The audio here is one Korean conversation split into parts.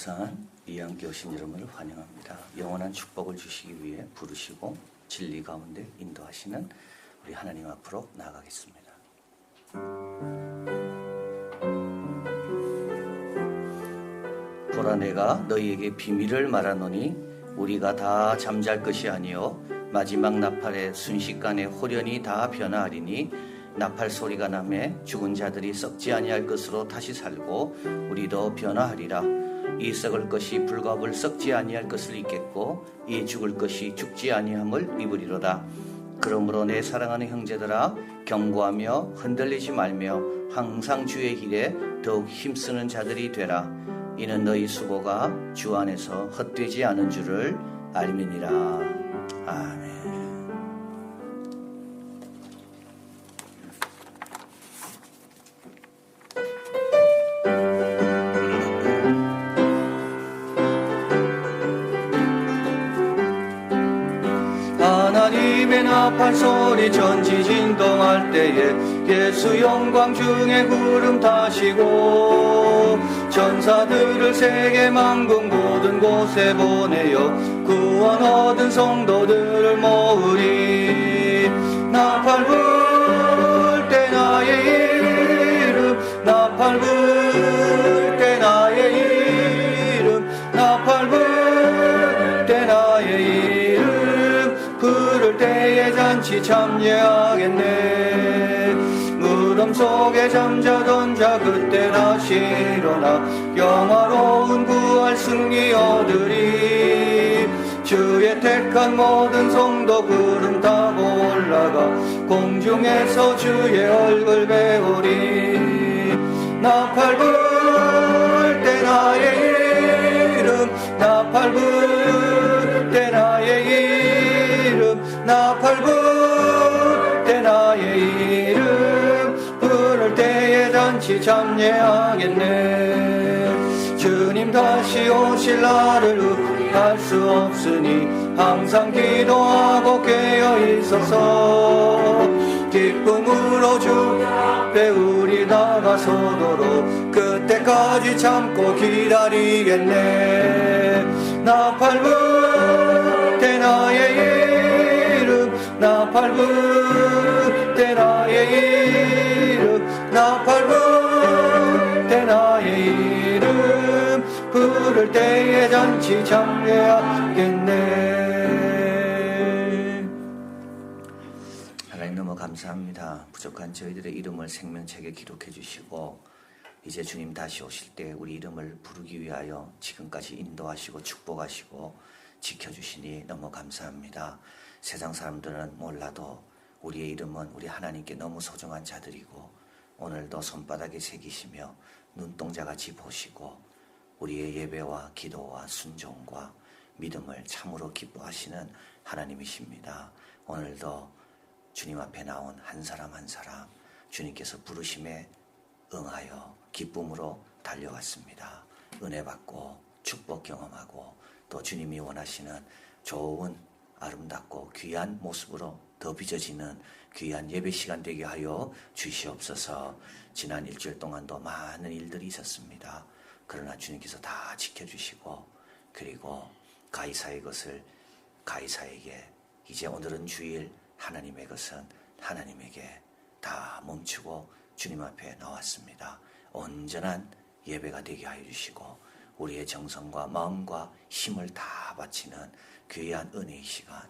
감사한 이 함께 오신 여러분을 환영합니다. 영원한 축복을 주시기 위해 부르시고 진리 가운데 인도하시는 우리 하나님 앞으로 나아가겠습니다. 보라, 내가 너희에게 비밀을 말하노니 우리가 다 잠잘 것이 아니요 마지막 나팔의 순식간에 홀연히 다 변화하리니 나팔 소리가 나매 죽은 자들이 썩지 아니할 것으로 다시 살고 우리도 변화하리라. 이 썩을 것이 불갑을 썩지 아니할 것을 입겠고 이 죽을 것이 죽지 아니함을 입으리로다. 그러므로 내 사랑하는 형제들아, 경고하며 흔들리지 말며 항상 주의 일에 더욱 힘쓰는 자들이 되라. 이는 너희 수고가 주 안에서 헛되지 않은 줄을 알미니라. 아멘. 하나님의 나팔 소리 전지 진동할 때에 예수 영광 중에 구름 타시고 천사들을 세계 만국 모든 곳에 보내어 구원 얻은 성도들을 모으리. 나팔 불 때 나의 이름, 나팔 불 때 나의 이름, 나팔 불 때 나의 이름, 부를 때에 잔치 참여하겠네. 무덤 속에 잠자던 자 그때 다시 일어나 영화로운 부활 승리 얻으리. 주의 택한 모든 성도 구름 타고 올라가 공중에서 주의 얼굴 배우리. 나팔 불 때 나의 이름, 나팔 불 때 나의 이름, 나팔 불 때 나의 이름, 부를 때에 잔치 참여하겠네. 주님 다시 오실 날을 우리할 수 없으니 항상 기도하고 깨어 있어서 기쁨으로 주 앞에 우리 나가서도록 그때까지 참고 기다리겠네. 나팔 불 때 나의 이름, 나팔 불 때 나의 이름, 나팔 불 때 나의 이름, 부를 때에 잔치 참여하겠네. 하나님 너무 감사합니다. 부족한 저희들의 이름을 생명책에 기록해 주시고 이제 주님 다시 오실 때 우리 이름을 부르기 위하여 지금까지 인도하시고 축복하시고 지켜주시니 너무 감사합니다. 세상 사람들은 몰라도 우리의 이름은 우리 하나님께 너무 소중한 자들이고 오늘도 손바닥에 새기시며 눈동자같이 보시고 우리의 예배와 기도와 순종과 믿음을 참으로 기뻐하시는 하나님이십니다. 오늘도 주님 앞에 나온 한 사람 한 사람 주님께서 부르심에 응하여 기쁨으로 달려왔습니다. 은혜 받고 축복 경험하고 또 주님이 원하시는 좋은 아름답고 귀한 모습으로 더 빚어지는 귀한 예배 시간 되게 하여 주시옵소서. 지난 일주일 동안도 많은 일들이 있었습니다. 그러나 주님께서 다 지켜주시고 그리고 가이사의 것을 가이사에게, 이제 오늘은 주일 하나님의 것은 하나님에게 다 멈추고 주님 앞에 나왔습니다. 온전한 예배가 되게 하여 주시고 우리의 정성과 마음과 힘을 다 바치는 귀한 은혜의 시간,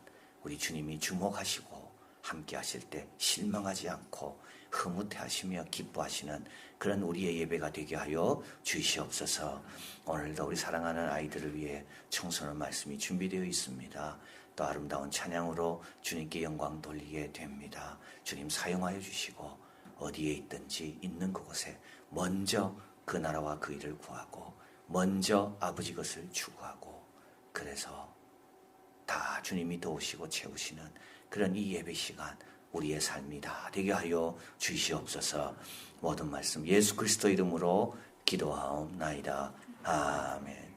우리 주님이 주목하시고 함께 하실 때 실망하지 않고 흐뭇해하시며 기뻐하시는 그런 우리의 예배가 되게 하여 주시옵소서. 오늘도 우리 사랑하는 아이들을 위해 청소년 말씀이 준비되어 있습니다. 또 아름다운 찬양으로 주님께 영광 돌리게 됩니다. 주님 사용하여 주시고 어디에 있든지 있는 그곳에 먼저 그 나라와 그 일을 구하고 먼저 아버지 것을 추구하고 그래서 다 주님이 도우시고 채우시는 그런 이 예배 시간 우리의 삶이 다 되게 하여 주시옵소서. 모든 말씀 예수 그리스도 이름으로 기도하옵나이다. 아멘.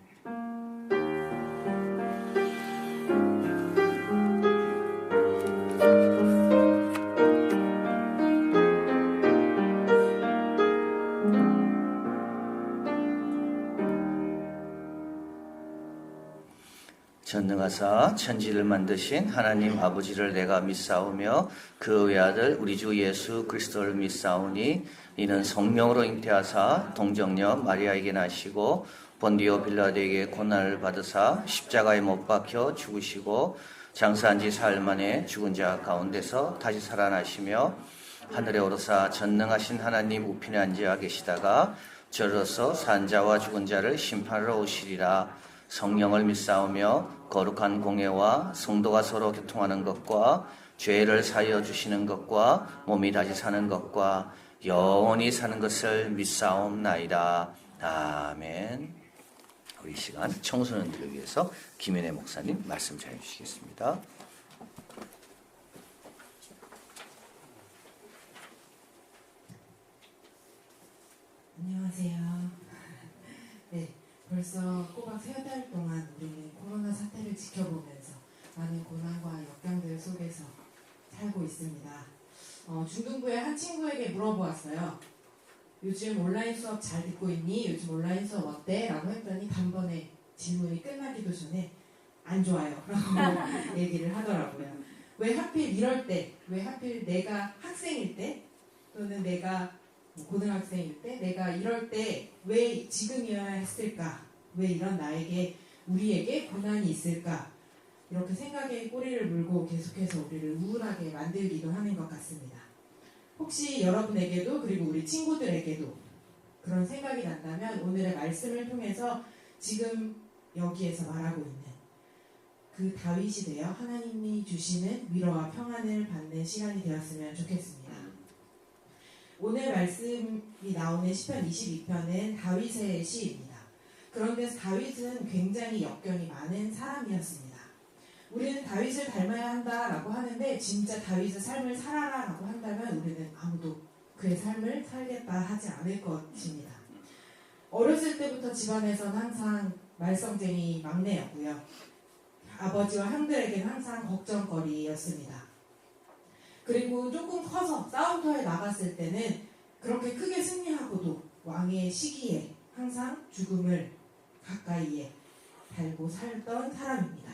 전능하사 천지를 만드신 하나님 아버지를 내가 믿사오며 그 외아들 우리 주 예수 그리스도를 믿사오니 이는 성령으로 잉태하사 동정녀 마리아에게 나시고 본디오 빌라도에게 고난을 받으사 십자가에 못 박혀 죽으시고 장사한 지 사흘 만에 죽은 자 가운데서 다시 살아나시며 하늘에 오르사 전능하신 하나님 우편에 앉아 계시다가 저로서 산 자와 죽은 자를 심판하러 오시리라. 성령을 믿사오며 거룩한 공예와 성도가 서로 교통하는 것과 죄를 사하여 주시는 것과 몸이 다시 사는 것과 영원히 사는 것을 믿사옵나이다. 아멘. 우리 이 시간 청소년들을 위해서 김현애 목사님 말씀 전해 주시겠습니다. 안녕하세요. 네, 벌써 꼬박 3달 동안 우리는 코로나 사태를 지켜보면서 많은 고난과 역경들 속에서 살고 있습니다. 중등부의 한 친구에게 물어보았어요. 요즘 온라인 수업 잘 듣고 있니? 요즘 온라인 수업 어때? 라고 했더니 단번에 질문이 끝나기도 전에 안 좋아요 라고 얘기를 하더라고요. 왜 하필 이럴 때, 왜 하필 내가 학생일 때 또는 내가 고등학생일 때 내가 이럴 때 왜 지금이어야 했을까? 왜 이런 우리에게 고난이 있을까? 이렇게 생각에 꼬리를 물고 계속해서 우리를 우울하게 만들기도 하는 것 같습니다. 혹시 여러분에게도 그리고 우리 친구들에게도 그런 생각이 난다면 오늘의 말씀을 통해서 지금 여기에서 말하고 있는 그 다윗이 되어 하나님이 주시는 위로와 평안을 받는 시간이 되었으면 좋겠습니다. 오늘 말씀이 나오는 시편 22편은 다윗의 시입니다. 그런데 다윗은 굉장히 역경이 많은 사람이었습니다. 우리는 다윗을 닮아야 한다라고 하는데 진짜 다윗의 삶을 살아라라고 한다면 우리는 아무도 그의 삶을 살겠다 하지 않을 것입니다. 어렸을 때부터 집안에서는 항상 말썽쟁이 막내였고요. 아버지와 형들에게는 항상 걱정거리였습니다. 그리고 조금 커서 싸움터에 나갔을 때는 그렇게 크게 승리하고도 왕의 시기에 항상 죽음을 가까이에 달고 살던 사람입니다.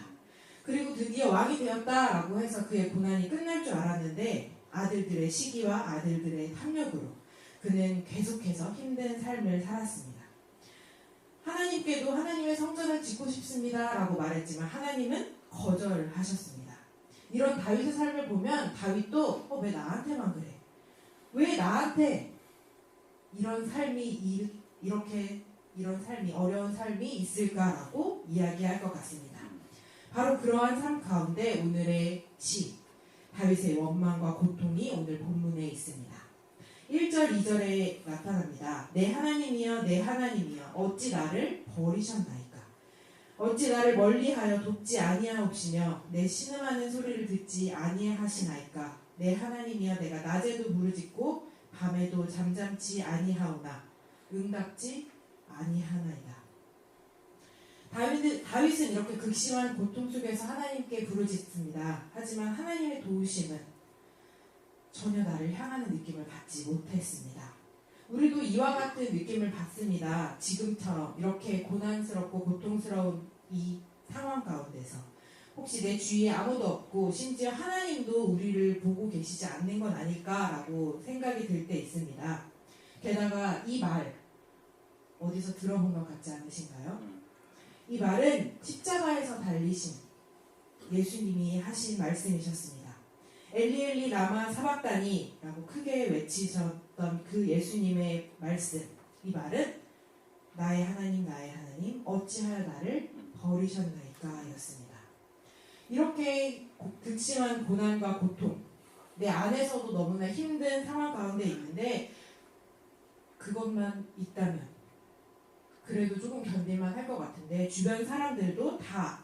그리고 드디어 왕이 되었다라고 해서 그의 고난이 끝날 줄 알았는데 아들들의 시기와 아들들의 탐욕으로 그는 계속해서 힘든 삶을 살았습니다. 하나님께도 하나님의 성전을 짓고 싶습니다 라고 말했지만 하나님은 거절하셨습니다. 이런 다윗의 삶을 보면 다윗도 왜 나한테만 그래? 왜 나한테 이런 삶이 어려운 삶이 있을까라고 이야기할 것 같습니다. 바로 그러한 삶 가운데 오늘의 시 다윗의 원망과 고통이 오늘 본문에 있습니다. 1절 2절에 나타납니다. 내 하나님이여 내 하나님이여 어찌 나를 버리셨나이까? 어찌 나를 멀리하여 돕지 아니하옵시며 내 신음하는 소리를 듣지 아니하시나이까? 내 하나님이여 내가 낮에도 부르짖고 밤에도 잠잠치 아니하오나 응답지 아니하나이다. 다윗은 이렇게 극심한 고통 속에서 하나님께 부르짖습니다. 하지만 하나님의 도우심은 전혀 나를 향하는 느낌을 받지 못했습니다. 우리도 이와 같은 느낌을 받습니다. 지금처럼 이렇게 고난스럽고 고통스러운 이 상황 가운데서 혹시 내 주위에 아무도 없고 심지어 하나님도 우리를 보고 계시지 않는 건 아닐까라고 생각이 들 때 있습니다. 게다가 이 말 어디서 들어본 것 같지 않으신가요? 이 말은 십자가에서 달리신 예수님이 하신 말씀이셨습니다. 엘리 엘리 라마 사박다니 라고 크게 외치셨던 그 예수님의 말씀, 이 말은 나의 하나님 어찌하여 나를 버리셨나이까 였습니다. 이렇게 극심한 고난과 고통, 내 안에서도 너무나 힘든 상황 가운데 있는데 그것만 있다면 그래도 조금 견딜만 할 것 같은데 주변 사람들도 다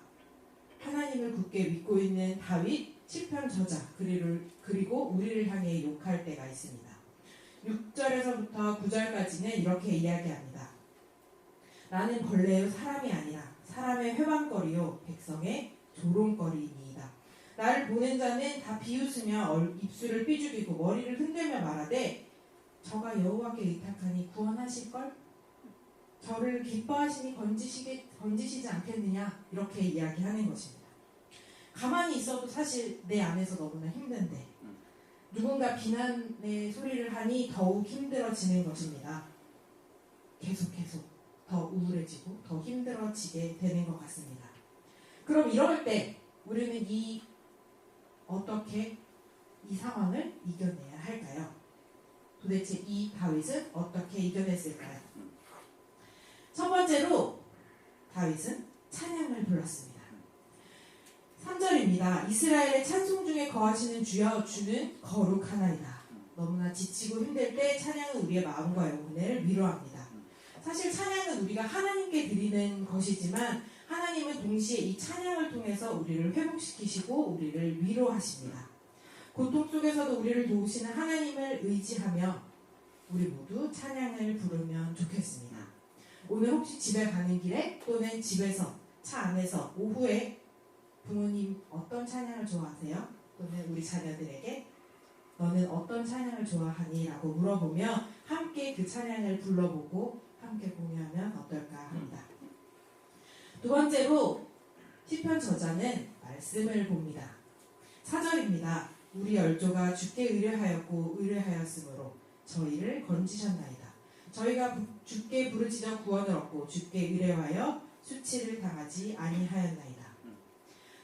하나님을 굳게 믿고 있는 다윗 시편 저자 그리고 우리를 향해 욕할 때가 있습니다. 6절에서부터 9절까지는 이렇게 이야기합니다. 나는 벌레의 사람이 아니라 사람의 회방거리요 백성의 조롱거리이니이다. 나를 보는 자는 다 비웃으며 입술을 삐죽이고 머리를 흔들며 말하되 저가 여호와께 의탁하니 구원하실걸? 저를 기뻐하시니 건지시지 않겠느냐 이렇게 이야기하는 것입니다. 가만히 있어도 사실 내 안에서 너무나 힘든데 누군가 비난의 소리를 하니 더욱 힘들어지는 것입니다. 계속 더 우울해지고 더 힘들어지게 되는 것 같습니다. 그럼 이럴 때 우리는 어떻게 이 상황을 이겨내야 할까요? 도대체 이 다윗은 어떻게 이겨냈을까요? 첫 번째로 다윗은 찬양을 불렀습니다. 3절입니다. 이스라엘의 찬송 중에 거하시는 주여, 주는 거룩하나이다. 너무나 지치고 힘들 때 찬양은 우리의 마음과 영혼을 위로합니다. 사실 찬양은 우리가 하나님께 드리는 것이지만 하나님은 동시에 이 찬양을 통해서 우리를 회복시키시고 우리를 위로하십니다. 고통 속에서도 우리를 도우시는 하나님을 의지하며 우리 모두 찬양을 부르면 좋겠습니다. 오늘 혹시 집에 가는 길에 또는 집에서 차 안에서 오후에 부모님 어떤 찬양을 좋아하세요? 또는 우리 자녀들에게 너는 어떤 찬양을 좋아하니? 라고 물어보며 함께 그 찬양을 불러보고 함께 공유하면 어떨까 합니다. 두 번째로 시편 저자는 말씀을 봅니다. 4절입니다. 우리 열조가 주께 의뢰하였고 의뢰하였으므로 저희를 건지셨나이다. 저희가 주께 부르짖어 구원을 얻고 주께 의뢰하여 수치를 당하지 아니하였나이다.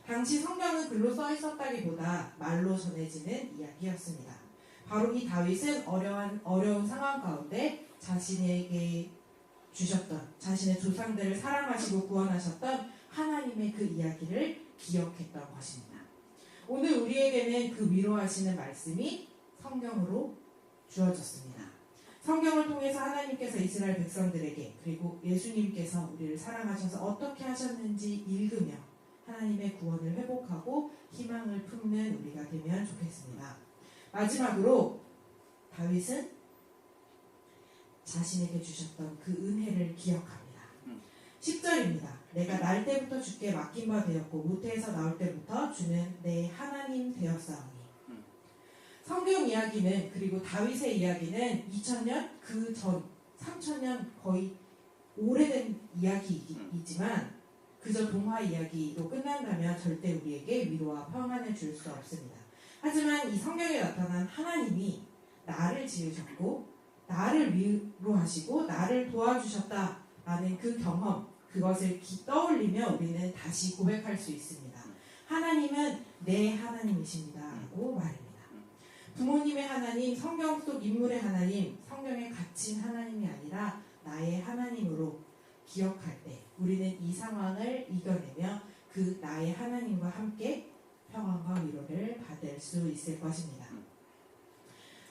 당시 성경은 글로 써 있었다기보다 말로 전해지는 이야기였습니다. 바로 이 다윗은 어려운 상황 가운데 자신에게 주셨던 자신의 조상들을 사랑하시고 구원하셨던 하나님의 그 이야기를 기억했던 것입니다. 오늘 우리에게는 그 위로하시는 말씀이 성경으로 주어졌습니다. 성경을 통해서 하나님께서 이스라엘 백성들에게 그리고 예수님께서 우리를 사랑하셔서 어떻게 하셨는지 읽으며 하나님의 구원을 회복하고 희망을 품는 우리가 되면 좋겠습니다. 마지막으로 다윗은 자신에게 주셨던 그 은혜를 기억합니다. 10절입니다. 내가 날 때부터 주께 맡긴 바 되었고 모태에서 나올 때부터 주는 내 하나님 되었사오니. 성경 이야기는 그리고 다윗의 이야기는 2000년 그 전 3000년 거의 오래된 이야기이지만 그저 동화 이야기로 끝난다면 절대 우리에게 위로와 평안을 줄 수 없습니다. 하지만 이 성경에 나타난 하나님이 나를 지으셨고 나를 위로하시고 나를 도와주셨다라는 그 경험, 그것을 떠올리며 우리는 다시 고백할 수 있습니다. 하나님은 내 하나님이십니다 라고 말입니다. 부모님의 하나님, 성경 속 인물의 하나님, 성경에 갇힌 하나님이 아니라 나의 하나님으로 기억할 때 우리는 이 상황을 이겨내며 그 나의 하나님과 함께 평안과 위로를 받을 수 있을 것입니다.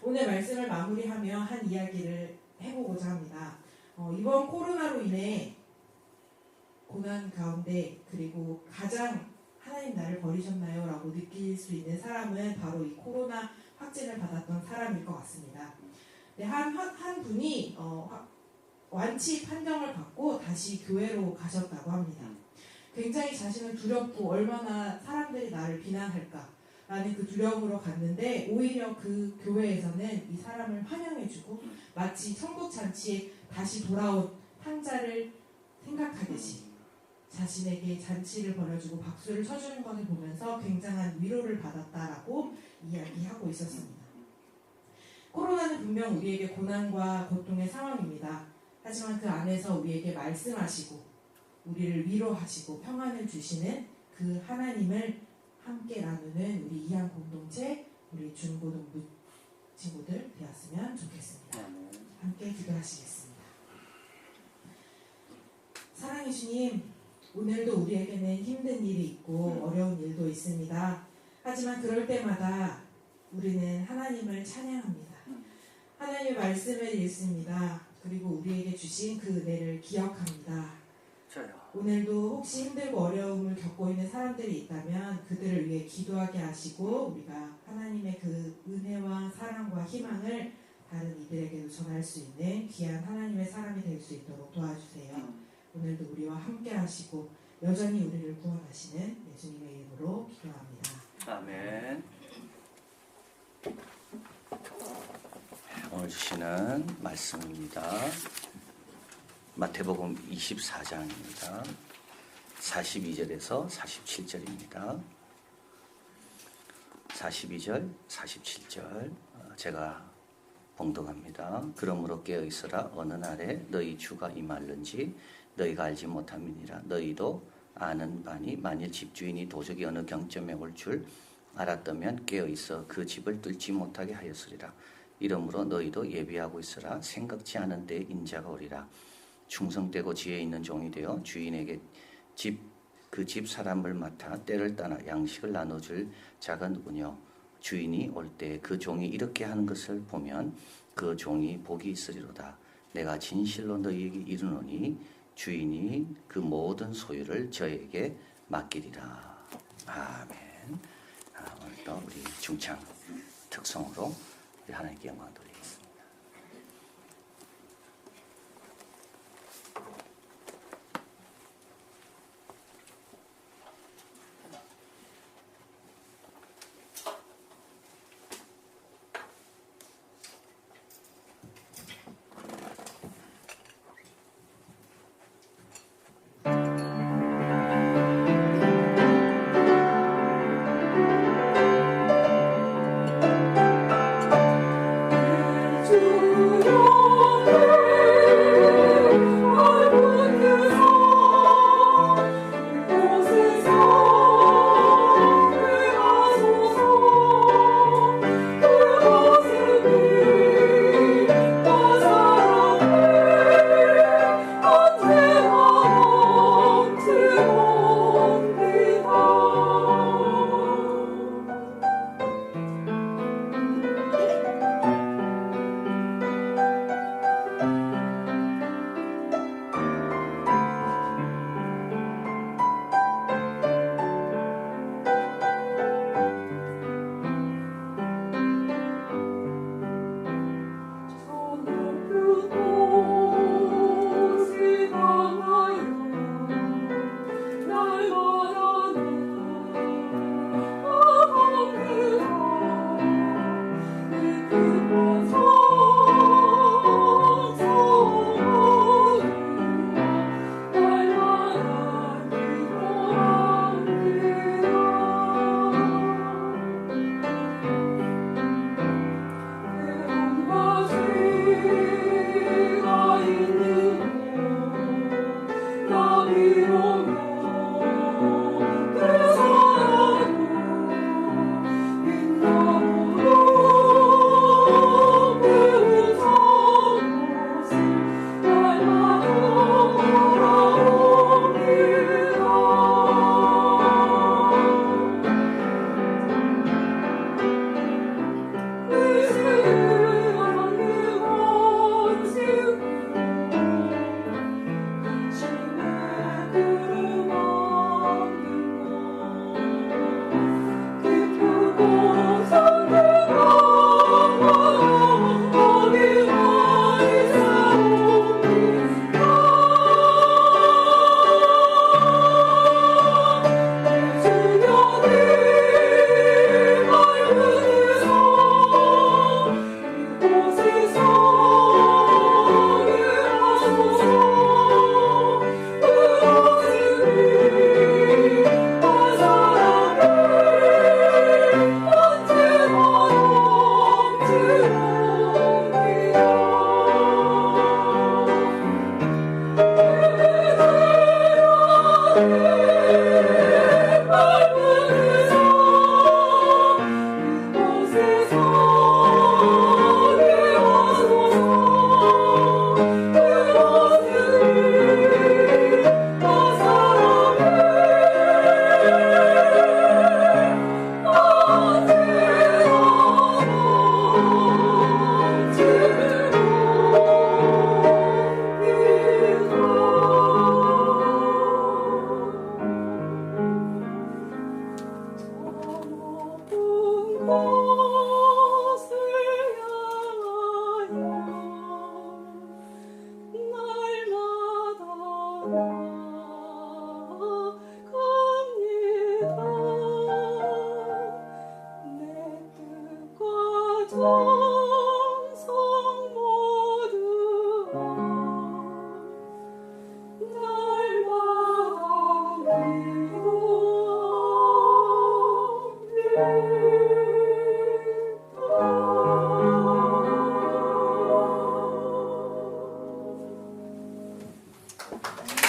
오늘 말씀을 마무리하며 한 이야기를 해보고자 합니다. 이번 코로나로 인해 고난 가운데 그리고 가장 하나님 나를 버리셨나요? 라고 느낄 수 있는 사람은 바로 이 코로나 확진을 받았던 사람일 것 같습니다. 네, 한 분이 완치 판정을 받고 다시 교회로 가셨다고 합니다. 굉장히 자신은 두렵고 얼마나 사람들이 나를 비난할까 라는 그 두려움으로 갔는데 오히려 그 교회에서는 이 사람을 환영해주고 마치 천국잔치에 다시 돌아온 황자를 생각하듯이 자신에게 잔치를 벌여주고 박수를 쳐주는 것을 보면서 굉장한 위로를 받았다라고 이야기하고 있었습니다. 코로나는 분명 우리에게 고난과 고통의 상황입니다. 하지만 그 안에서 우리에게 말씀하시고 우리를 위로하시고 평안을 주시는 그 하나님을 함께 나누는 우리 이한 공동체, 우리 중고등부 친구들 되었으면 좋겠습니다. 함께 기도하시겠습니다. 사랑의 주님, 오늘도 우리에게는 힘든 일이 있고 어려운 일도 있습니다. 하지만 그럴 때마다 우리는 하나님을 찬양합니다. 하나님의 말씀을 읽습니다. 그리고 우리에게 주신 그 은혜를 기억합니다. 오늘도 혹시 힘들고 어려움을 겪고 있는 사람들이 있다면 그들을 위해 기도하게 하시고 우리가 하나님의 그 은혜와 사랑과 희망을 다른 이들에게도 전할 수 있는 귀한 하나님의 사람이 될 수 있도록 도와주세요. 오늘도 우리와 함께 하시고 여전히 우리를 구원하시는 예수님의 이름으로 기도합니다. 아멘. 오늘 주시는 말씀입니다. 마태복음 24장입니다. 42절에서 47절입니다. 42절, 47절 제가 봉독합니다. 그러므로 깨어 있으라. 어느 날에 너희 주가 임할는지 너희가 알지 못함이니라. 너희도 아는 바니 만일 집주인이 도적이 어느 경점에 올 줄 알았다면 깨어 있어 그 집을 뚫지 못하게 하였으리라. 이러므로 너희도 예비하고 있으라. 생각지 않은 때에 인자가 오리라. 충성되고 지혜 있는 종이 되어 주인에게 그 집 사람을 맡아 때를 따나 양식을 나눠줄 자가 누구뇨? 주인이 올 때 그 종이 이렇게 하는 것을 보면 그 종이 복이 있으리로다. 내가 진실로 너희에게 이르노니 주인이 그 모든 소유를 저에게 맡기리라. 아멘. 오늘도 우리 중창 특성으로 우리 하나님께 영광 돌리겠습니다.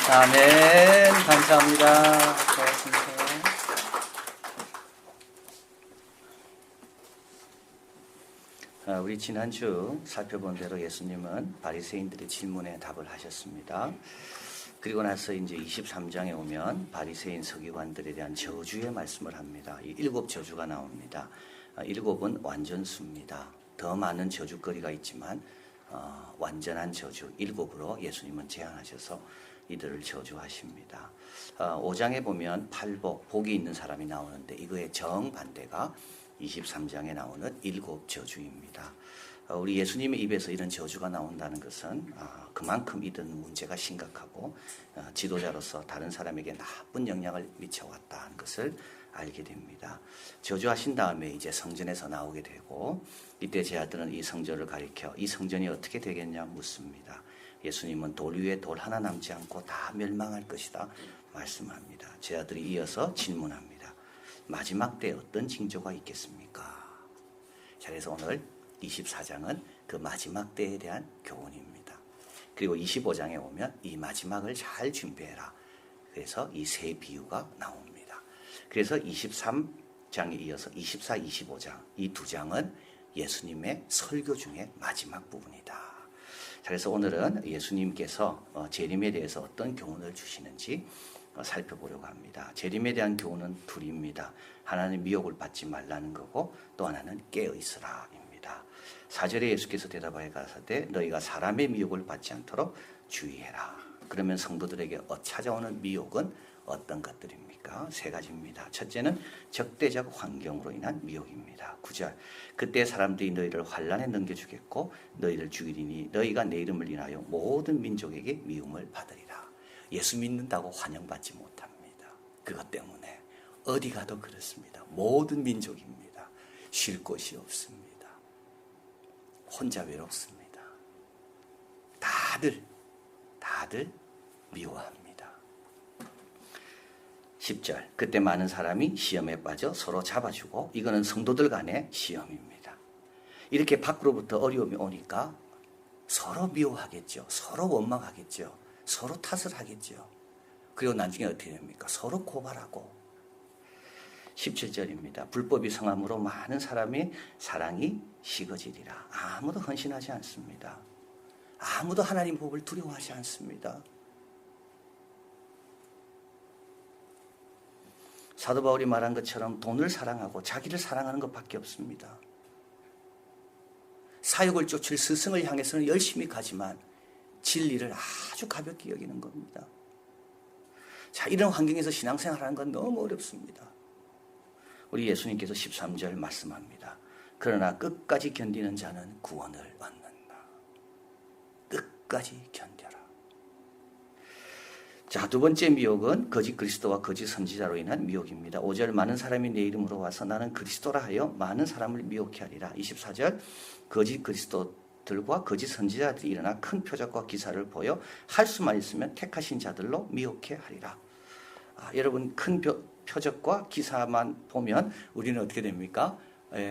아멘. 감사합니다. 고맙습니다. 우리 지난주 살펴본 대로 예수님은 바리새인들의 질문에 답을 하셨습니다. 그리고 나서 이제 23장에 오면 바리새인 서기관들에 대한 저주의 말씀을 합니다. 이 7 저주가 나옵니다. 7은 완전수입니다. 더 많은 저주거리가 있지만 완전한 저주 7으로 예수님은 제안하셔서 이들을 저주하십니다. 5장에 보면 팔복, 복이 있는 사람이 나오는데 이거의 정반대가 23장에 나오는 7 저주입니다. 우리 예수님의 입에서 이런 저주가 나온다는 것은 그만큼 이들은 문제가 심각하고 지도자로서 다른 사람에게 나쁜 영향을 미쳐왔다는 것을 알게 됩니다. 저주하신 다음에 이제 성전에서 나오게 되고 이때 제 아들은 이 성전을 가리켜 이 성전이 어떻게 되겠냐 묻습니다. 예수님은 돌 위에 돌 하나 남지 않고 다 멸망할 것이다 말씀합니다. 제 아들이 이어서 질문합니다. 마지막 때에 어떤 징조가 있겠습니까? 자, 그래서 오늘 24장은 그 마지막 때에 대한 교훈입니다. 그리고 25장에 오면 이 마지막을 잘 준비해라. 그래서 이 세 비유가 나옵니다. 그래서 23장에 이어서 24, 25장 이 2장은 예수님의 설교 중에 마지막 부분이다. 자, 그래서 오늘은 예수님께서 재림에 대해서 어떤 교훈을 주시는지 살펴보려고 합니다. 재림에 대한 교훈은 둘입니다. 하나는 미혹을 받지 말라는 거고 또 하나는 깨어 있으라입니다. 4절에 예수께서 대답하여 가사대 너희가 사람의 미혹을 받지 않도록 주의해라. 그러면 성도들에게 찾아오는 미혹은 어떤 것들입니까? 3가지입니다. 첫째는 적대적 환경으로 인한 미혹입니다. 9절 그때 사람들이 너희를 환난에 넘겨주겠고 너희를 죽이리니 너희가 내 이름을 인하여 모든 민족에게 미움을 받으리라. 예수 믿는다고 환영받지 못합니다. 그것 때문에 어디 가도 그렇습니다. 모든 민족입니다. 쉴 곳이 없습니다. 혼자 외롭습니다. 다들 미워합니다. 10절 그때 많은 사람이 시험에 빠져 서로 잡아주고 이거는 성도들 간의 시험입니다. 이렇게 밖으로부터 어려움이 오니까 서로 미워하겠죠. 서로 원망하겠죠. 서로 탓을 하겠죠. 그리고 나중에 어떻게 됩니까? 서로 고발하고 17절입니다. 불법이 성함으로 많은 사람의 사랑이 식어지리라. 아무도 헌신하지 않습니다. 아무도 하나님 법을 두려워하지 않습니다. 사도 바울이 말한 것처럼 돈을 사랑하고 자기를 사랑하는 것밖에 없습니다. 사욕을 쫓을 스승을 향해서는 열심히 가지만 진리를 아주 가볍게 여기는 겁니다. 자, 이런 환경에서 신앙생활하는 건 너무 어렵습니다. 우리 예수님께서 13절 말씀합니다. 그러나 끝까지 견디는 자는 구원을 얻는다. 끝까지 견뎌라. 자, 2번째 미혹은 거짓 그리스도와 거짓 선지자로 인한 미혹입니다. 5절 많은 사람이 내 이름으로 와서 나는 그리스도라 하여 많은 사람을 미혹해 하리라. 24절 거짓 그리스도들과 거짓 선지자들이 일어나 큰 표적과 기사를 보여 할 수만 있으면 택하신 자들로 미혹해 하리라. 여러분 큰 표적과 기사만 보면 우리는 어떻게 됩니까?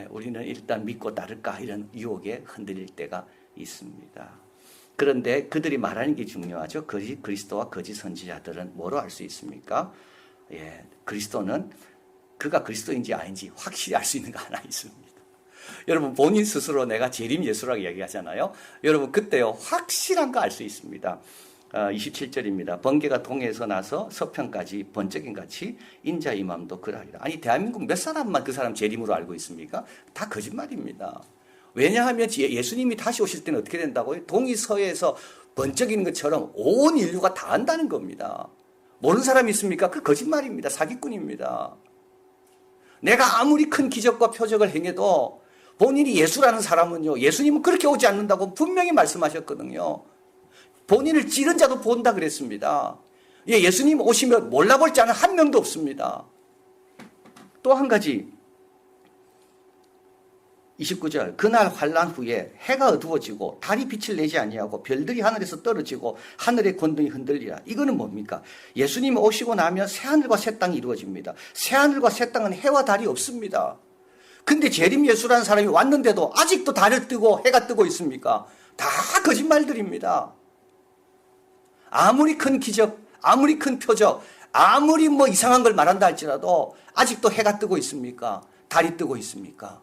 우리는 일단 믿고 따를까 이런 유혹에 흔들릴 때가 있습니다. 그런데 그들이 말하는 게 중요하죠. 거짓 그리스도와 거짓 선지자들은 뭐로 알 수 있습니까? 그리스도는 그가 그리스도인지 아닌지 확실히 알 수 있는 거 하나 있습니다. 여러분 본인 스스로 내가 재림 예수라고 이야기하잖아요. 여러분 그때요 확실한 거 알 수 있습니다. 27절입니다. 번개가 동해에서 나서 서편까지 번쩍인 같이 인자 이맘도 그러하리라. 아니 대한민국 몇 사람만 그 사람 재림으로 알고 있습니까? 다 거짓말입니다. 왜냐하면 예수님이 다시 오실 때는 어떻게 된다고요? 동이서에서 번쩍이는 것처럼 온 인류가 다 안다는 겁니다. 모르는 사람이 있습니까? 그 거짓말입니다. 사기꾼입니다. 내가 아무리 큰 기적과 표적을 행해도 본인이 예수라는 사람은요, 예수님은 그렇게 오지 않는다고 분명히 말씀하셨거든요. 본인을 찌른 자도 본다 그랬습니다. 예수님 오시면 몰라볼 자는 한 명도 없습니다. 또 한 가지 29절 그날 환난 후에 해가 어두워지고 달이 빛을 내지 아니하고 별들이 하늘에서 떨어지고 하늘의 권능이 흔들리라. 이거는 뭡니까? 예수님이 오시고 나면 새하늘과 새 땅이 이루어집니다. 새하늘과 새 땅은 해와 달이 없습니다. 근데 재림 예수라는 사람이 왔는데도 아직도 달을 뜨고 해가 뜨고 있습니까? 다 거짓말들입니다. 아무리 큰 기적, 아무리 큰 표적, 아무리 뭐 이상한 걸 말한다 할지라도 아직도 해가 뜨고 있습니까? 달이 뜨고 있습니까?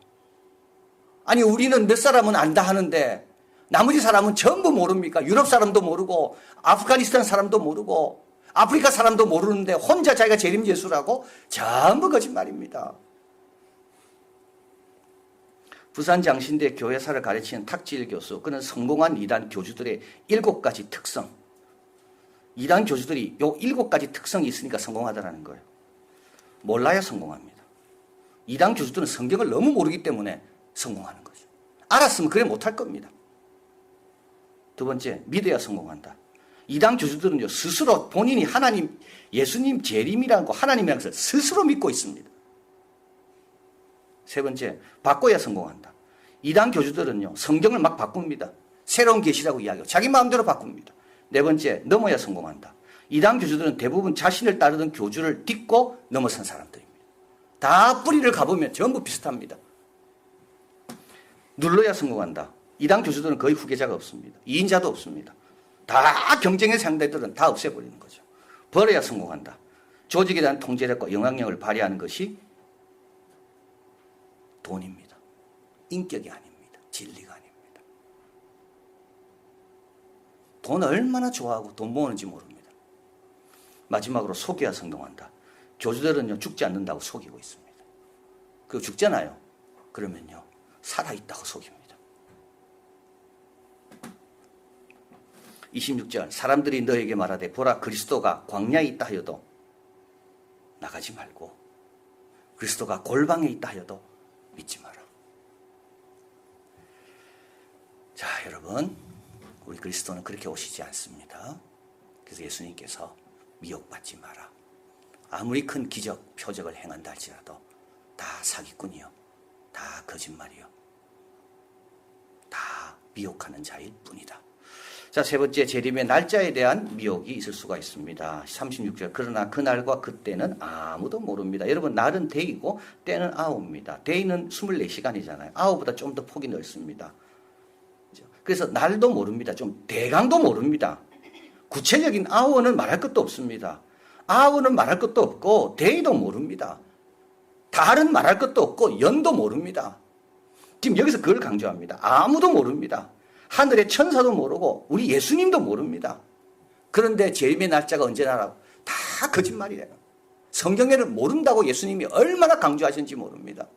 아니 우리는 몇 사람은 안다 하는데 나머지 사람은 전부 모릅니까? 유럽 사람도 모르고 아프가니스탄 사람도 모르고 아프리카 사람도 모르는데 혼자 자기가 재림 예수라고? 전부 거짓말입니다. 부산 장신대 교회사를 가르치는 탁지일 교수, 그는 성공한 이단 교주들의 7가지 특성, 이단 교주들이 요 7가지 특성이 있으니까 성공하더라는 거예요. 몰라야 성공합니다. 이단 교주들은 성경을 너무 모르기 때문에 성공하는 거죠. 알았으면 그래 못할 겁니다. 두 번째, 믿어야 성공한다. 이단 교주들은요, 스스로 본인이 하나님, 예수님 재림이라는 거, 하나님이라는 것을 스스로 믿고 있습니다. 세 번째, 바꿔야 성공한다. 이단 교주들은요, 성경을 막 바꿉니다. 새로운 계시라고 이야기하고 자기 마음대로 바꿉니다. 네 번째, 넘어야 성공한다. 이단 교주들은 대부분 자신을 따르던 교주를 딛고 넘어선 사람들입니다. 다 뿌리를 가보면 전부 비슷합니다. 눌러야 성공한다. 이단 교주들은 거의 후계자가 없습니다. 이인자도 없습니다. 다 경쟁의 상대들은 다 없애버리는 거죠. 벌어야 성공한다. 조직에 대한 통제력과 영향력을 발휘하는 것이 돈입니다. 인격이 아닙니다. 진리가 아닙니다. 돈 얼마나 좋아하고 돈 모으는지 모릅니다. 마지막으로 속여야 성공한다. 교주들은요, 죽지 않는다고 속이고 있습니다. 그 죽잖아요. 그러면요, 살아있다고 속입니다. 26절, 사람들이 너에게 말하되 보라 그리스도가 광야에 있다 하여도 나가지 말고 그리스도가 골방에 있다 하여도 믿지 마라. 자, 여러분, 우리 그리스도는 그렇게 오시지 않습니다. 그래서 예수님께서 미혹받지 마라. 아무리 큰 기적, 표적을 행한다 할지라도 다 사기꾼이요, 다 거짓말이요, 다 미혹하는 자일 뿐이다. 자, 세 번째, 재림의 날짜에 대한 미혹이 있을 수가 있습니다. 36절, 그러나 그날과 그때는 아무도 모릅니다. 여러분, 날은 데이고 때는 아우입니다. 데이는 24시간이잖아요. 아우보다 좀 더 폭이 넓습니다. 그래서 날도 모릅니다. 좀 대강도 모릅니다. 구체적인 아우는 말할 것도 없습니다. 아우는 말할 것도 없고 데이도 모릅니다. 달은 말할 것도 없고 연도 모릅니다. 지금 여기서 그걸 강조합니다. 아무도 모릅니다. 하늘의 천사도 모르고 우리 예수님도 모릅니다. 그런데 재림의 날짜가 언제나라고 다 거짓말이래요. 성경에는 모른다고 예수님이 얼마나 강조하셨는지 모릅니다.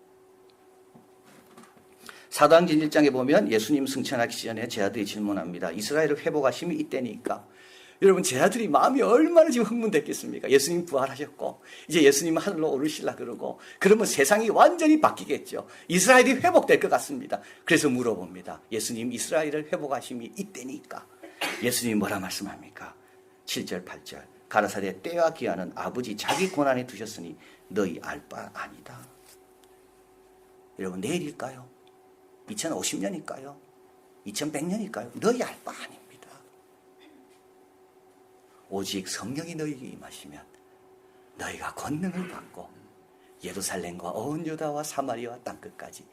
사도행전 1장에 보면 예수님 승천하기 전에 제자들이 질문합니다. 이스라엘을 회복하심이 이때니까. 여러분, 제자들이 마음이 얼마나 지금 흥분됐겠습니까? 예수님 부활하셨고 이제 예수님 하늘로 오르시려 그러고 그러면 세상이 완전히 바뀌겠죠. 이스라엘이 회복될 것 같습니다. 그래서 물어봅니다. 예수님, 이스라엘을 회복하심이 이때니까. 예수님이 뭐라 말씀합니까? 7절 8절, 가라사대 때와 기한은 아버지 자기 고난에 두셨으니 너희 알 바 아니다. 여러분, 내일일까요? 2050년일까요? 2100년일까요? 너희 알 바 아닙니다. 오직 성령이 너희에게 임하시면 너희가 권능을 받고 예루살렘과 온 유다와 사마리아와 땅끝까지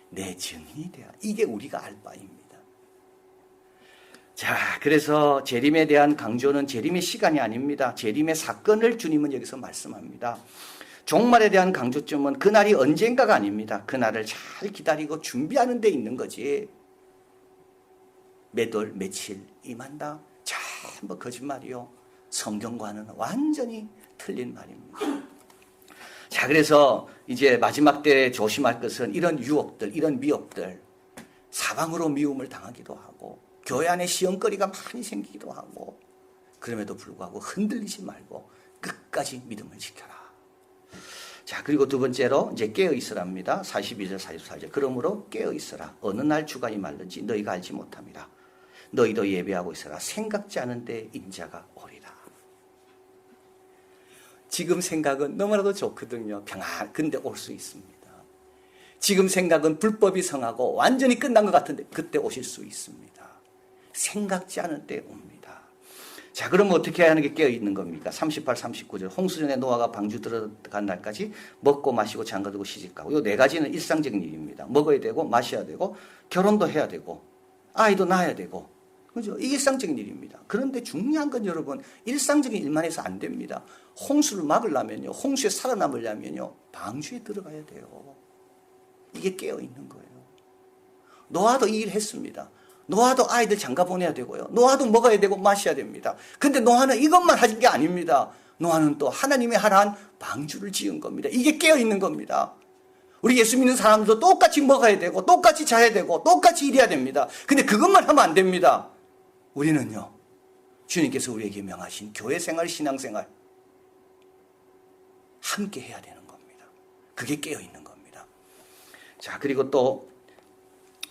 내 증인이 되어. 이게 우리가 알 바입니다. 자, 그래서 재림에 대한 강조는 재림의 시간이 아닙니다. 재림의 사건을 주님은 여기서 말씀합니다. 종말에 대한 강조점은 그날이 언젠가가 아닙니다. 그날을 잘 기다리고 준비하는 데 있는 거지. 몇 월 며칠 임한다? 전부 거짓말이요. 성경과는 완전히 틀린 말입니다. 자, 그래서 이제 마지막 때 조심할 것은 이런 유혹들, 이런 미혹들, 사방으로 미움을 당하기도 하고 교회 안에 시험거리가 많이 생기기도 하고, 그럼에도 불구하고 흔들리지 말고 끝까지 믿음을 지켜라. 자, 그리고 두 번째로 이제 깨어 있으랍니다. 42절 44절, 그러므로 깨어 있으라. 어느 날 주가 임할는지 너희가 알지 못함이라. 너희도 예배하고 있으라. 생각지 않은 때 인자가 오리라. 지금 생각은 너무나도 좋거든요. 근데 올 수 있습니다. 지금 생각은 불법이 성하고 완전히 끝난 것 같은데 그때 오실 수 있습니다. 생각지 않은 때 옵니다. 자, 그럼 어떻게 하는 게 깨어있는 겁니까? 38, 39절, 홍수전에 노아가 방주 들어간 날까지 먹고 마시고 장가들고 시집가고, 이 네 가지는 일상적인 일입니다. 먹어야 되고 마셔야 되고 결혼도 해야 되고 아이도 낳아야 되고 그죠? 이게 일상적인 일입니다. 그런데 중요한 건 여러분, 일상적인 일만 해서 안 됩니다. 홍수를 막으려면요, 홍수에 살아남으려면요, 방주에 들어가야 돼요. 이게 깨어 있는 거예요. 노아도 이 일 했습니다. 노아도 아이들 장가 보내야 되고요. 노아도 먹어야 되고 마셔야 됩니다. 근데 노아는 이것만 하신 게 아닙니다. 노아는 또 하나님의 하나한 방주를 지은 겁니다. 이게 깨어 있는 겁니다. 우리 예수 믿는 사람들도 똑같이 먹어야 되고 똑같이 자야 되고 똑같이 일해야 됩니다. 근데 그것만 하면 안 됩니다. 우리는요, 주님께서 우리에게 명하신 교회 생활, 신앙 생활 함께 해야 되는 겁니다. 그게 깨어 있는 겁니다. 자, 그리고 또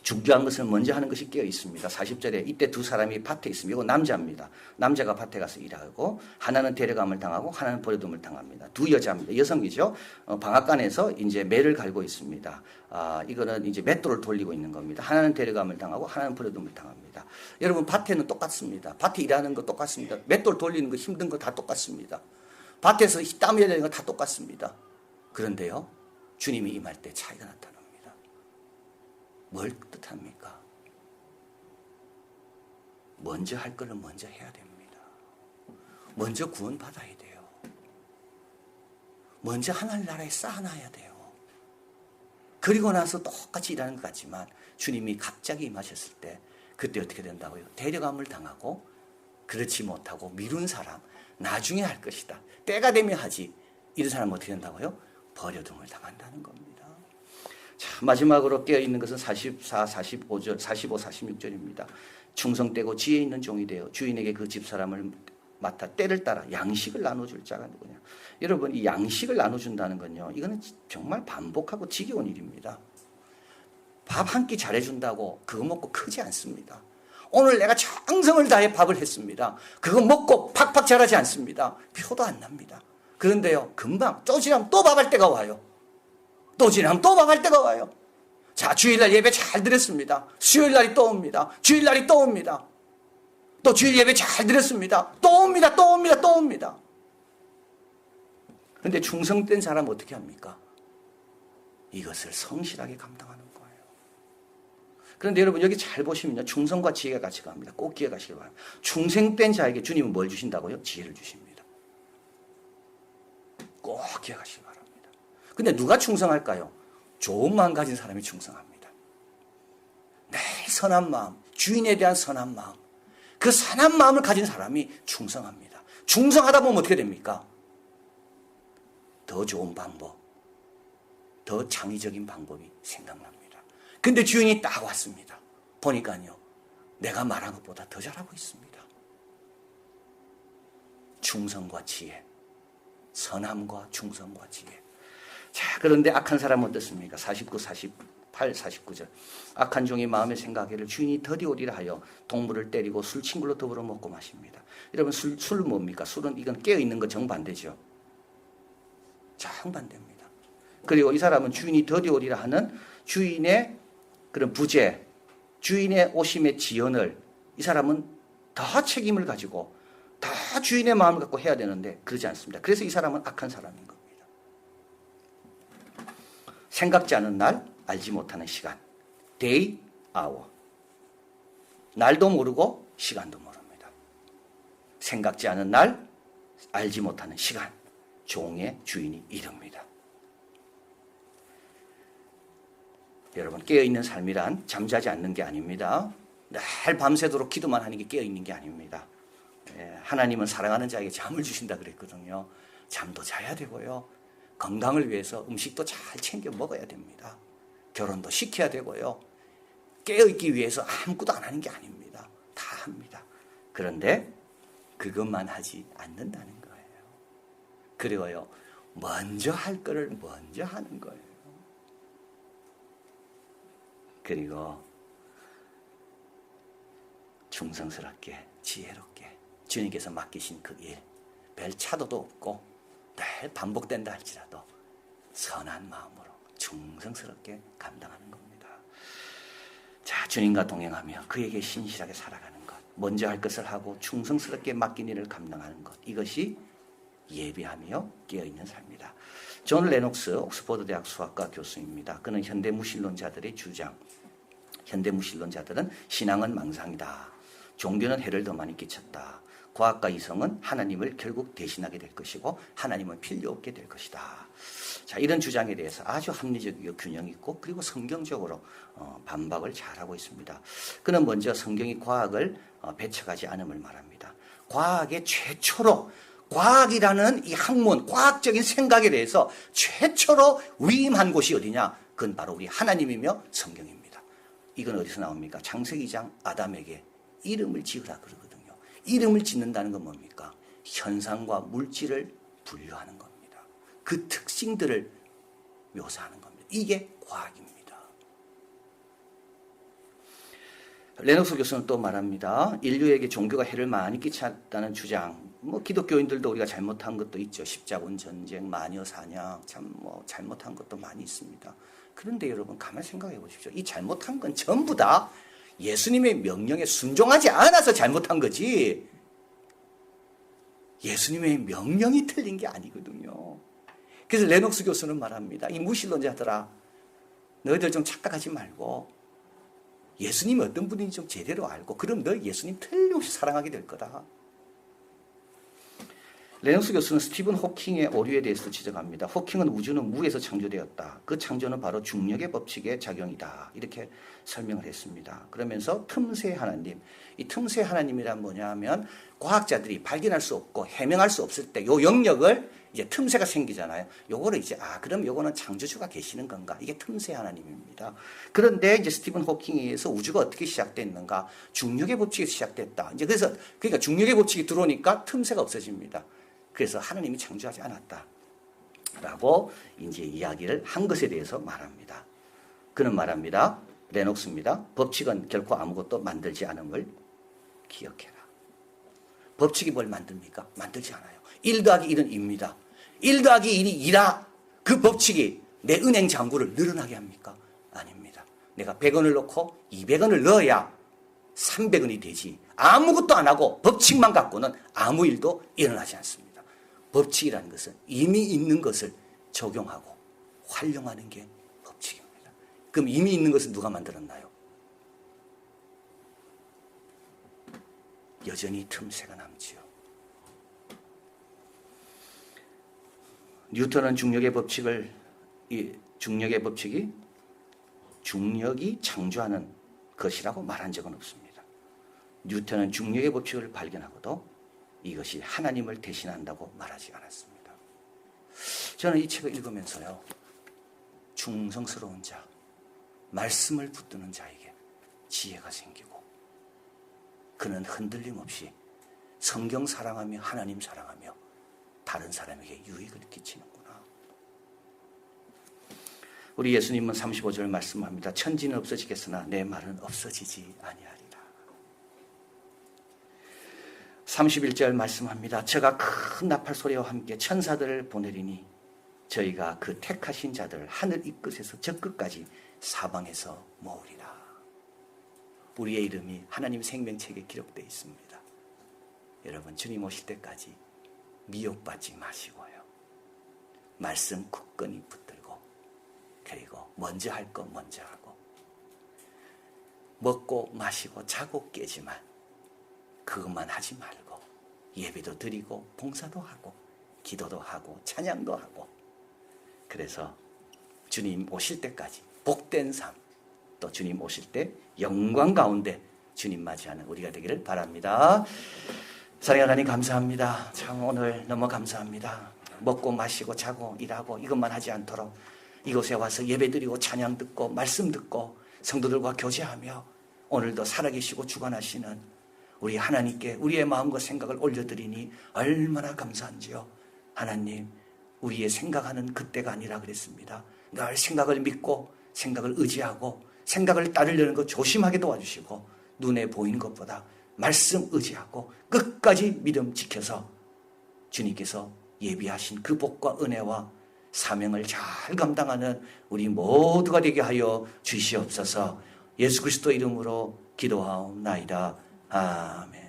중요한 것은 먼저 하는 것이 깨어 있습니다. 40절에 이때 두 사람이 밭에 있습니다. 이거 남자입니다. 남자가 밭에 가서 일하고 하나는 데려감을 당하고 하나는 버려둠을 당합니다. 두 여자입니다. 여성이죠. 방앗간에서 이제 매를 갈고 있습니다. 이거는 이제 맷돌을 돌리고 있는 겁니다. 하나는 데려감을 당하고 하나는 버려둠을 당합니다. 여러분, 밭에는 똑같습니다. 밭에 일하는 거 똑같습니다. 맷돌 돌리는 거 힘든 거 다 똑같습니다. 밭에서 땀 흘려야 되는 거 다 똑같습니다. 그런데요, 주님이 임할 때 차이가 나타납니다. 뭘 뜻합니까? 먼저 할 거는 먼저 해야 됩니다. 먼저 구원받아야 돼요. 먼저 하늘나라에 쌓아놔야 돼요. 그리고 나서 똑같이 일하는 것 같지만 주님이 갑자기 임하셨을 때 그때 어떻게 된다고요? 데려감을 당하고 그렇지 못하고 미룬 사람 나중에 할 것이다. 때가 되면 하지. 이런 사람은 어떻게 된다고요? 버려둠을 당한다는 겁니다. 자, 마지막으로 깨어있는 것은 44, 45절, 45, 46절입니다. 충성되고 지혜 있는 종이 되어 주인에게 그 집사람을 맡아 때를 따라 양식을 나눠줄 자가 누구냐. 여러분, 이 양식을 나눠준다는 건요, 이거는 정말 반복하고 지겨운 일입니다. 밥 한 끼 잘해준다고 그거 먹고 크지 않습니다. 오늘 내가 정성을 다해 밥을 했습니다. 그거 먹고 팍팍 자라지 않습니다. 표도 안 납니다. 그런데요, 금방 또 지나면 또 밥 할 때가 와요. 또 지나면 또 밥 할 때가 와요. 자, 주일날 예배 잘 드렸습니다. 수요일날이 또 옵니다. 주일날이 또 옵니다. 또 주일 예배 잘 드렸습니다. 또 옵니다. 또 옵니다. 또 옵니다. 그런데 충성된 사람은 어떻게 합니까? 이것을 성실하게 감당하는 거예요. 그런데 여러분, 여기 잘 보시면요, 충성과 지혜가 같이 갑니다. 꼭 기억하시기 바랍니다. 충성된 자에게 주님은 뭘 주신다고요? 지혜를 주십니다. 꼭 기억하시기 바랍니다. 근데 누가 충성할까요? 좋은 마음 가진 사람이 충성합니다. 매일 선한 마음, 주인에 대한 선한 마음, 그 선한 마음을 가진 사람이 충성합니다. 충성하다 보면 어떻게 됩니까? 더 좋은 방법, 더 창의적인 방법이 생각납니다. 근데 주인이 딱 왔습니다. 보니까요, 내가 말한 것보다 더 잘하고 있습니다. 충성과 지혜, 선함과 충성과 지혜. 자, 그런데 악한 사람은 어떻습니까? 49, 48, 49절. 악한 종이 마음에 생각하기를 주인이 더디 오리라 하여 동물을 때리고 술 친구로 더불어 먹고 마십니다. 여러분, 술은 뭡니까? 술은 이건 깨어있는 거 정반대죠. 정반대입니다. 그리고 이 사람은 주인이 더디 오리라 하는 주인의 그런 부재, 주인의 오심의 지연을 이 사람은 다 책임을 가지고 다 주인의 마음을 갖고 해야 되는데 그러지 않습니다. 그래서 이 사람은 악한 사람인 겁니다. 생각지 않은 날, 알지 못하는 시간. day, hour. 날도 모르고 시간도 모릅니다. 생각지 않은 날, 알지 못하는 시간. 종의 주인이 이릅니다. 여러분, 깨어있는 삶이란 잠자지 않는 게 아닙니다. 날 밤새도록 기도만 하는 게 깨어있는 게 아닙니다. 하나님은 사랑하는 자에게 잠을 주신다 그랬거든요. 잠도 자야 되고요. 건강을 위해서 음식도 잘 챙겨 먹어야 됩니다. 결혼도 시켜야 되고요. 깨어있기 위해서 아무것도 안 하는 게 아닙니다. 다 합니다. 그런데 그것만 하지 않는다는 거예요. 그리고요, 먼저 할 거를 먼저 하는 거예요. 그리고 충성스럽게, 지혜롭게 주님께서 맡기신 그 일, 별 차도도 없고 늘 반복된다 할지라도 선한 마음으로 충성스럽게 감당하는 겁니다. 자, 주님과 동행하며 그에게 신실하게 살아가는 것, 먼저 할 것을 하고 충성스럽게 맡긴 일을 감당하는 것, 이것이 예비하며 깨어있는 삶이다. 존 레녹스 옥스퍼드 대학 수학과 교수입니다. 그는 현대 무신론자들의 주장, 현대 무신론자들은 신앙은 망상이다, 종교는 해를 더 많이 끼쳤다. 과학과 이성은 하나님을 결국 대신하게 될 것이고 하나님은 필요 없게 될 것이다. 자, 이런 주장에 대해서 아주 합리적이고 균형 있고 그리고 성경적으로 반박을 잘하고 있습니다. 그는 먼저 성경이 과학을 배척하지 않음을 말합니다. 과학의 최초로 과학이라는 이 학문, 과학적인 생각에 대해서 최초로 위임한 곳이 어디냐? 그건 바로 우리 하나님이며 성경입니다. 이건 어디서 나옵니까? 창세기 2장 아담에게 이름을 지으라 그러거든요. 이름을 짓는다는 건 뭡니까? 현상과 물질을 분류하는 겁니다. 그 특징들을 묘사하는 겁니다. 이게 과학입니다. 레녹스 교수는 또 말합니다. 인류에게 종교가 해를 많이 끼쳤다는 주장, 기독교인들도 우리가 잘못한 것도 있죠. 십자군 전쟁, 마녀 사냥, 참 잘못한 것도 많이 있습니다. 그런데 여러분 가만히 생각해 보십시오. 이 잘못한 건 전부 다 예수님의 명령에 순종하지 않아서 잘못한 거지 예수님의 명령이 틀린 게 아니거든요. 그래서 레녹스 교수는 말합니다. 이 무신론자들아, 너희들 좀 착각하지 말고 예수님이 어떤 분인지 좀 제대로 알고 그럼 너 예수님 틀림없이 사랑하게 될 거다. 레녹스 교수는 스티븐 호킹의 오류에 대해서도 지적합니다. 호킹은 우주는 무에서 창조되었다. 그 창조는 바로 중력의 법칙의 작용이다. 이렇게 설명을 했습니다. 그러면서 틈새 하나님, 이 틈새 하나님이란 뭐냐 하면 과학자들이 발견할 수 없고 해명할 수 없을 때 요 영역을 이제 틈새가 생기잖아요. 요거를 이제 그럼 요거는 창조주가 계시는 건가? 이게 틈새 하나님입니다. 그런데 이제 스티븐 호킹에 의해서 우주가 어떻게 시작됐는가? 중력의 법칙에서 시작됐다. 이제 그러니까 중력의 법칙이 들어오니까 틈새가 없어집니다. 그래서 하나님이 창조하지 않았다. 라고 이제 이야기를 한 것에 대해서 말합니다. 그는 말합니다. 레녹스입니다. 법칙은 결코 아무것도 만들지 않음을 기억해라. 법칙이 뭘 만듭니까? 만들지 않아요. 1 더하기 1은 2입니다. 1 더하기 1이 2라 그 법칙이 내 은행 잔고를 늘어나게 합니까? 아닙니다. 내가 100원을 넣고 200원을 넣어야 300원이 되지. 아무것도 안 하고 법칙만 갖고는 아무 일도 일어나지 않습니다. 법칙이라는 것은 이미 있는 것을 적용하고 활용하는 게 법칙입니다. 그럼 이미 있는 것은 누가 만들었나요? 여전히 틈새가 남지요. 뉴턴은 중력의 법칙이 중력이 창조하는 것이라고 말한 적은 없습니다. 뉴턴은 중력의 법칙을 발견하고도 이것이 하나님을 대신한다고 말하지 않았습니다. 저는 이 책을 읽으면서요, 충성스러운 자, 말씀을 붙드는 자에게 지혜가 생기고 그는 흔들림 없이 성경 사랑하며 하나님 사랑하며 다른 사람에게 유익을 끼치는구나. 우리 예수님은 35절 말씀합니다. 천지는 없어지겠으나 내 말은 없어지지 아니하리라. 31절 말씀합니다. 저가 큰 나팔 소리와 함께 천사들을 보내리니 저희가 그 택하신 자들을 하늘 이 끝에서 저 끝까지 사방에서 모으리라. 우리의 이름이 하나님 생명책에 기록되어 있습니다. 여러분, 주님 오실 때까지 미혹받지 마시고요. 말씀 굳건히 붙들고 그리고 먼저 할 것 먼저 하고 먹고 마시고 자고 깨지만 그것만 하지 말고 예배도 드리고 봉사도 하고 기도도 하고 찬양도 하고 그래서 주님 오실 때까지 복된 삶 또 주님 오실 때 영광 가운데 주님 맞이하는 우리가 되기를 바랍니다. 사랑하는 하나님 감사합니다. 참 오늘 너무 감사합니다. 먹고 마시고 자고 일하고 이것만 하지 않도록 이곳에 와서 예배 드리고 찬양 듣고 말씀 듣고 성도들과 교제하며 오늘도 살아계시고 주관하시는 우리 하나님께 우리의 마음과 생각을 올려드리니 얼마나 감사한지요. 하나님, 우리의 생각하는 그때가 아니라 그랬습니다. 늘 생각을 믿고 생각을 의지하고 생각을 따르려는 것 조심하게 도와주시고 눈에 보이는 것보다 말씀 의지하고 끝까지 믿음 지켜서 주님께서 예비하신 그 복과 은혜와 사명을 잘 감당하는 우리 모두가 되게 하여 주시옵소서. 예수 그리스도 이름으로 기도하옵나이다. 아멘.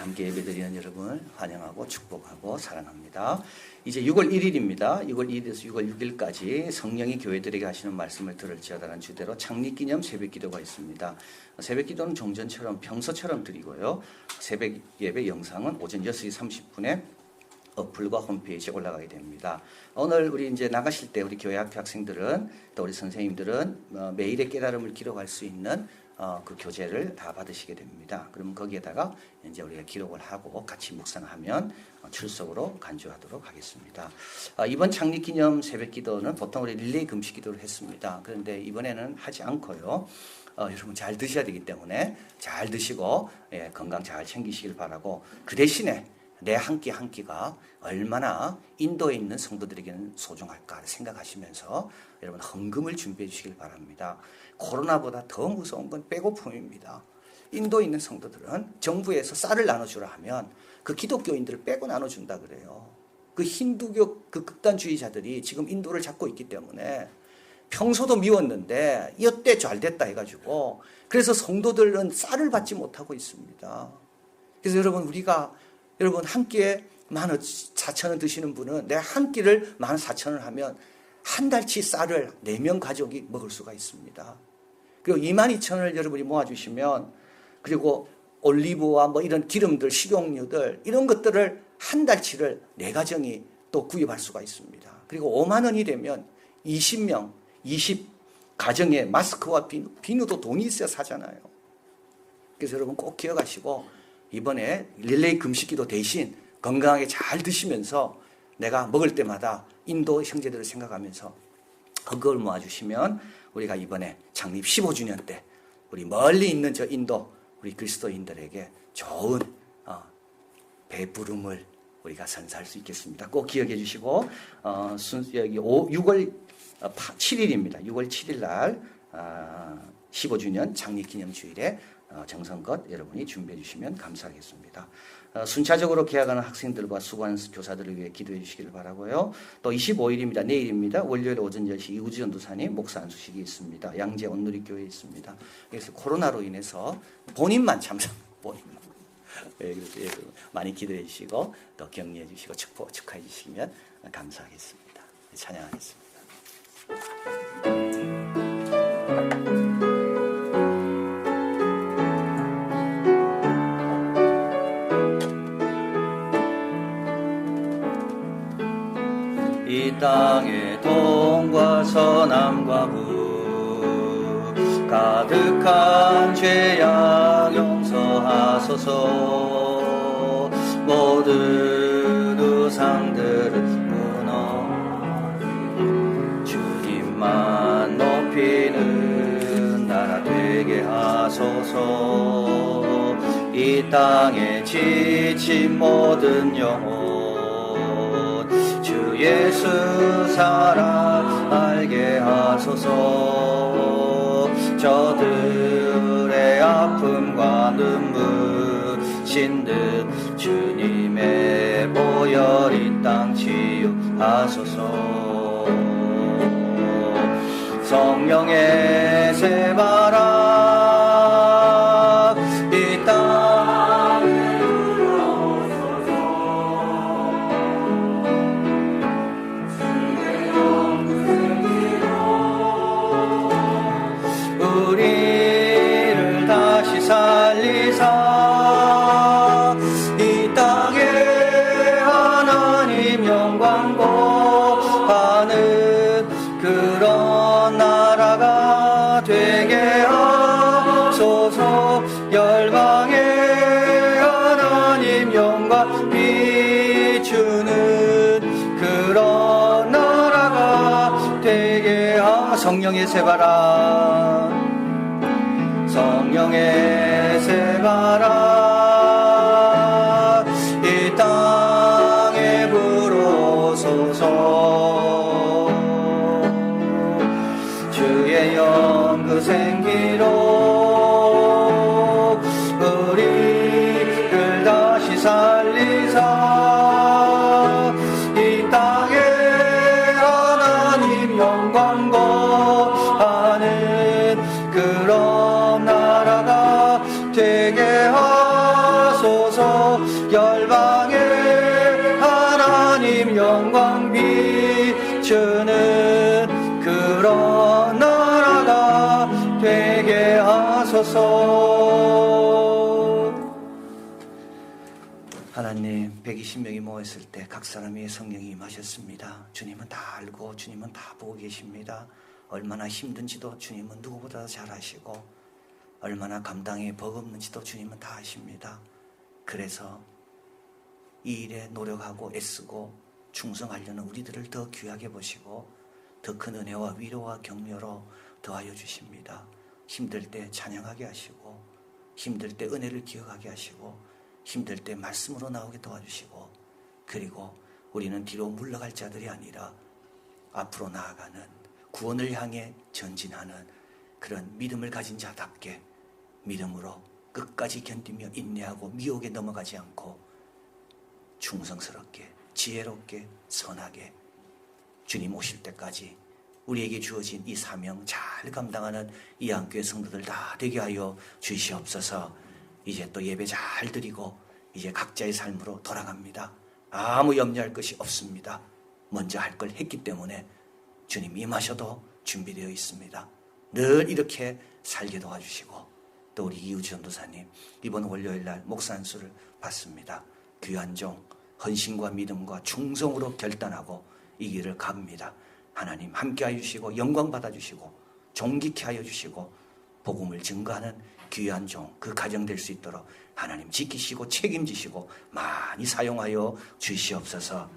함께 예배드리는 여러분을 환영하고 축복하고 사랑합니다. 이제 6월 1일입니다. 6월 1일에서 6월 6일까지 성령이 교회들에게 하시는 말씀을 들을지어다라는 주제로 창립기념 새벽기도가 있습니다. 새벽기도는 종전처럼 평소처럼 드리고요. 새벽 예배 영상은 오전 6시 30분에 어플과 홈페이지에 올라가게 됩니다. 오늘 우리 이제 나가실 때 우리 교회 학교 학생들은 또 우리 선생님들은 매일의 깨달음을 기록할 수 있는 그 교재를 다 받으시게 됩니다. 그러면 거기에다가 이제 우리가 기록을 하고 같이 묵상하면 출석으로 간주하도록 하겠습니다. 이번 창립기념 새벽기도는 보통 우리 릴레이 금식기도를 했습니다. 그런데 이번에는 하지 않고요. 여러분 잘 드셔야 되기 때문에 잘 드시고 건강 잘 챙기시길 바라고 그 대신에 내 한 끼 한 끼가 얼마나 인도에 있는 성도들에게는 소중할까 생각하시면서 여러분 헌금을 준비해 주시길 바랍니다. 코로나보다 더 무서운 건 배고픔입니다. 인도에 있는 성도들은 정부에서 쌀을 나눠주라 하면 그 기독교인들을 빼고 나눠준다 그래요. 그 힌두교 그 극단주의자들이 지금 인도를 잡고 있기 때문에 평소도 미웠는데 이때 잘 됐다 해가지고 그래서 성도들은 쌀을 받지 못하고 있습니다. 그래서 여러분 한 끼에 14,000원 드시는 분은 내 한 끼를 14,000원 하면 한 달치 쌀을 4명 가족이 먹을 수가 있습니다. 그리고 22,000원을 여러분이 모아주시면 그리고 올리브와 뭐 이런 기름들, 식용유들 이런 것들을 한 달치를 4가정이 또 구입할 수가 있습니다. 그리고 5만 원이 되면 20명, 20가정에 마스크와 비누도 돈이 있어야 사잖아요. 그래서 여러분 꼭 기억하시고 이번에 릴레이 금식기도 대신 건강하게 잘 드시면서 내가 먹을 때마다 인도 형제들을 생각하면서 헌금을 모아주시면 우리가 이번에 창립 15주년 때 우리 멀리 있는 저 인도 우리 그리스도인들에게 좋은 배부름을 우리가 선사할 수 있겠습니다. 꼭 기억해 주시고 여기 6월 7일입니다. 6월 7일 날 15주년 창립기념주일에 정성껏 여러분이 준비해 주시면 감사하겠습니다. 순차적으로 개학하는 학생들과 수고하는 교사들을 위해 기도해 주시기를 바라고요. 또 25일입니다. 내일입니다. 월요일 오전 10시 이우주 전도사님 목사 안수식이 있습니다. 양재 온누리교회에 있습니다. 그래서 코로나로 인해서 본인만 그래서 많이 기도해 주시고 또 격려해 주시고 축하해 주시면 감사하겠습니다. 찬양하겠습니다. 이 땅의 동과 서남과 북 가득한 죄악 용서하소서. 모든 우상들은 무너지고 주님만 높이는 나라 되게 하소서. 이 땅에 지친 모든 영혼 주 예수 사랑 알게 하소서. 저들의 아픔과 눈물 신듯 주님의 보혈 이 땅 치유하소서. 성령의 새바람 이 땅에 불어오소서. 주의 영생기로 우리를 다시 살리사 이 땅에 하나님 영광 고하는 그런 나라가 되게 하소서. 열방에 하나님 영광 비추는 그런 나라가 되게 성령의 새바람 성령의 새바람 이 땅에 불어오소서. 주의 영그 생기로 우리를 다시 살리사 이 땅에 하나님 영광 거하는 그런 나라가 되게 하소서. 주님 영광 비추는 그런 나라가 되게 하소서. 하나님, 120명이 모였을 때 각 사람의 성령이 임하셨습니다. 주님은 다 알고 주님은 다 보고 계십니다. 얼마나 힘든지도 주님은 누구보다 잘 아시고 얼마나 감당에 버겁는지도 주님은 다 아십니다. 그래서 이 일에 노력하고 애쓰고 충성하려는 우리들을 더 귀하게 보시고 더 큰 은혜와 위로와 격려로 더하여 주십니다. 힘들 때 찬양하게 하시고 힘들 때 은혜를 기억하게 하시고 힘들 때 말씀으로 나오게 도와주시고 그리고 우리는 뒤로 물러갈 자들이 아니라 앞으로 나아가는 구원을 향해 전진하는 그런 믿음을 가진 자답게 믿음으로 끝까지 견디며 인내하고 미혹에 넘어가지 않고 충성스럽게 지혜롭게 선하게 주님 오실 때까지 우리에게 주어진 이 사명 잘 감당하는 이 안교회 성도들 다 되게 하여 주시옵소서. 이제 또 예배 잘 드리고 이제 각자의 삶으로 돌아갑니다. 아무 염려할 것이 없습니다. 먼저 할 걸 했기 때문에 주님 임하셔도 준비되어 있습니다. 늘 이렇게 살게 도와주시고 또 우리 이우지 전도사님 이번 월요일날 목사 안수를 받습니다. 귀한 종 헌신과 믿음과 충성으로 결단하고 이 길을 갑니다. 하나님 함께하여 주시고 영광 받아주시고 존귀케 하여 주시고 복음을 증거하는 귀한 종 그 가정 될 수 있도록 하나님 지키시고 책임지시고 많이 사용하여 주시옵소서.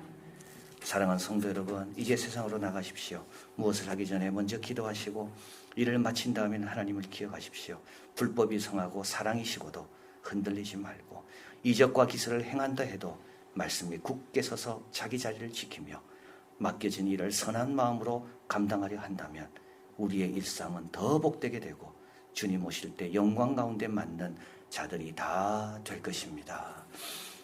사랑하는 성도 여러분, 이제 세상으로 나가십시오. 무엇을 하기 전에 먼저 기도하시고 일을 마친 다음에는 하나님을 기억하십시오. 불법이 성하고 사랑이시고도 흔들리지 말고 이적과 기술을 행한다 해도 말씀이 굳게 서서 자기 자리를 지키며 맡겨진 일을 선한 마음으로 감당하려 한다면 우리의 일상은 더 복되게 되고 주님 오실 때 영광 가운데 맞는 자들이 다 될 것입니다.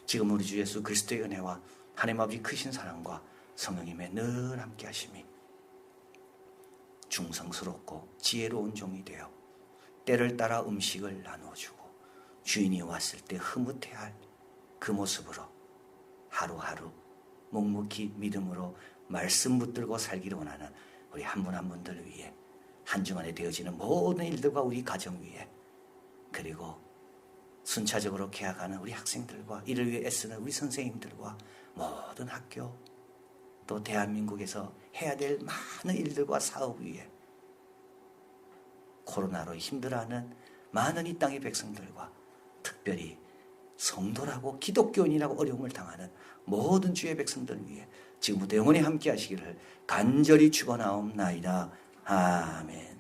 지금 우리 주 예수 그리스도의 은혜와 하나님 아버지 크신 사랑과 성령님의 늘 함께 하심이 중성스럽고 지혜로운 종이 되어 때를 따라 음식을 나누어주고 주인이 왔을 때 흐뭇해할 그 모습으로 하루하루 묵묵히 믿음으로 말씀 붙들고 살기를 원하는 우리 한 분 한 분들 위해 한 주간에 되어지는 모든 일들과 우리 가정 위에 그리고 순차적으로 개학하는 우리 학생들과 이를 위해 애쓰는 우리 선생님들과 모든 학교 또 대한민국에서 해야 될 많은 일들과 사업 위에 코로나로 힘들어하는 많은 이 땅의 백성들과 특별히 성도라고 기독교인이라고 어려움을 당하는 모든 주의 백성들 위해 지금부터 영원히 함께 하시기를 간절히 축원하옵나이다. 아멘.